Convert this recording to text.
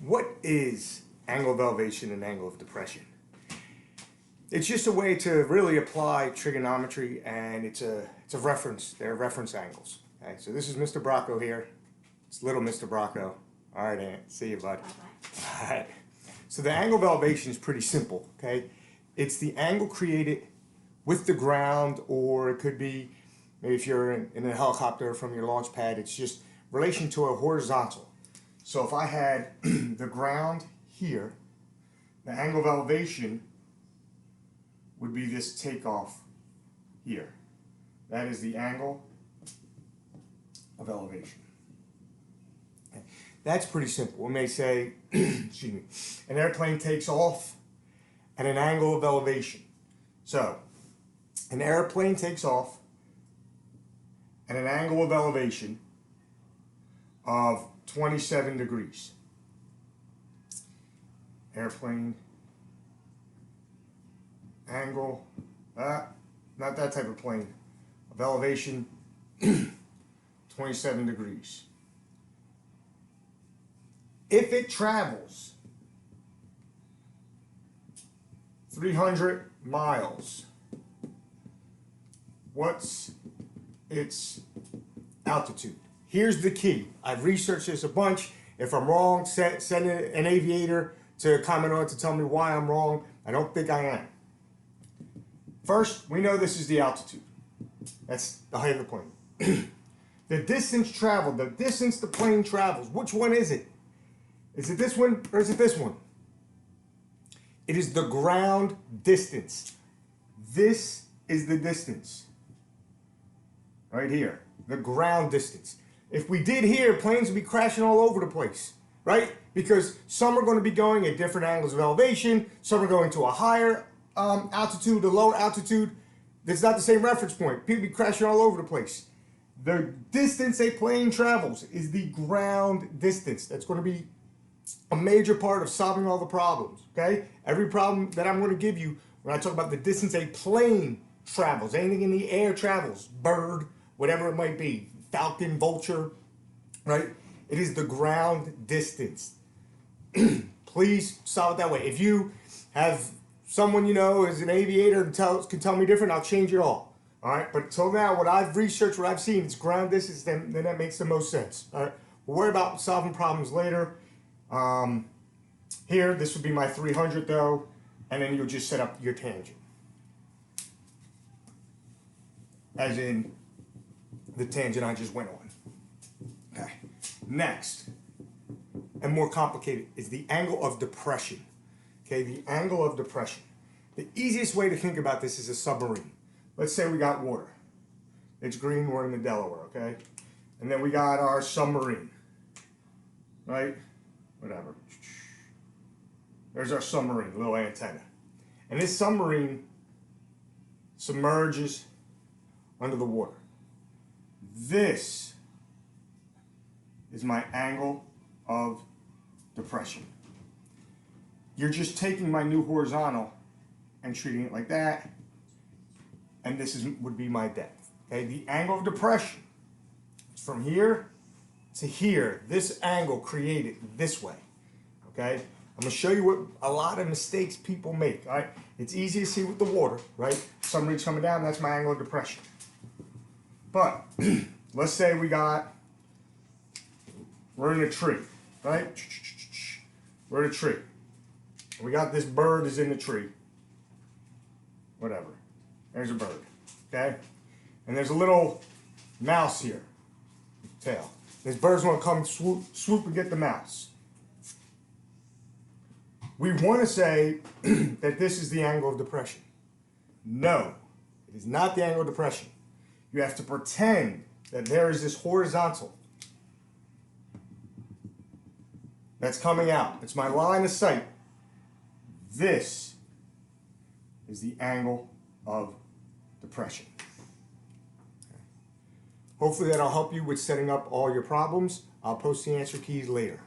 What is angle of elevation and angle of depression? It's just a way to really apply trigonometry, and it's a reference. They're reference angles. Okay, so this is Mr. Bracco here. It's little Mr. Bracco. All right, Aunt. See you, bud. Bye-bye. All right. So the angle of elevation is pretty simple. Okay, it's the angle created with the ground, or it could be maybe if you're in a helicopter from your launch pad. It's just relation to a horizontal. So if I had the ground here, the angle of elevation would be this takeoff here. That is the angle of elevation. Okay. That's pretty simple. We may say, excuse me, an airplane takes off at an angle of elevation. So, an airplane takes off at an angle of elevation of 27 degrees. Airplane angle, not that type of plane, of elevation 27 degrees. If it travels 300 miles, what's its altitude? Here's the key. I've researched this a bunch. If I'm wrong, send an aviator to comment on it to tell me why I'm wrong. I don't think I am. First, we know this is the altitude. That's the height of the plane. The distance traveled, the distance the plane travels, which one is it? Is it this one or is it this one? It is the ground distance. This is the distance. Right here, the ground distance. If we did here, planes would be crashing all over the place, right? Because some are going to be going at different angles of elevation, some are going to a higher altitude, a lower altitude. That's not the same reference point. People be crashing all over the place. The distance a plane travels is the ground distance. That's going to be a major part of solving all the problems, okay? Every problem that I'm going to give you when I talk about the distance a plane travels, anything in the air travels, bird, whatever it might be, falcon, vulture, right? It is the ground distance. Please solve it that way. If you have someone you know is an aviator and can tell me different, I'll change it all. All right, but until now, what I've researched, what I've seen, it's ground distance, then that makes the most sense. All right, we'll worry about solving problems later. Here, this would be my 300 though, and then you'll just set up your tangent. As in the tangent I just went on. Okay, next, and more complicated, is the angle of depression. Okay, the angle of depression. The easiest way to think about this is a submarine. Let's say we got water. It's green, we're in the Delaware, okay? And then we got our submarine, right? Whatever. There's our submarine, little antenna. And this submarine submerges under the water. This is my angle of depression. You're just taking my new horizontal and treating it like that, and this would be my depth. Okay, the angle of depression is from here to here. This angle created this way. Okay, I'm gonna show you what a lot of mistakes people make. All right, it's easy to see with the water, right? Submarine's coming down. That's my angle of depression. But let's say we're in a tree, right? We're in a tree. We got this bird is in the tree. Whatever. There's a bird. Okay? And there's a little mouse here. Tail. This bird's going to come swoop and get the mouse. We want to say that this is the angle of depression. No, it is not the angle of depression. You have to pretend that there is this horizontal that's coming out. It's my line of sight. This is the angle of depression. Hopefully that'll help you with setting up all your problems. I'll post the answer keys later.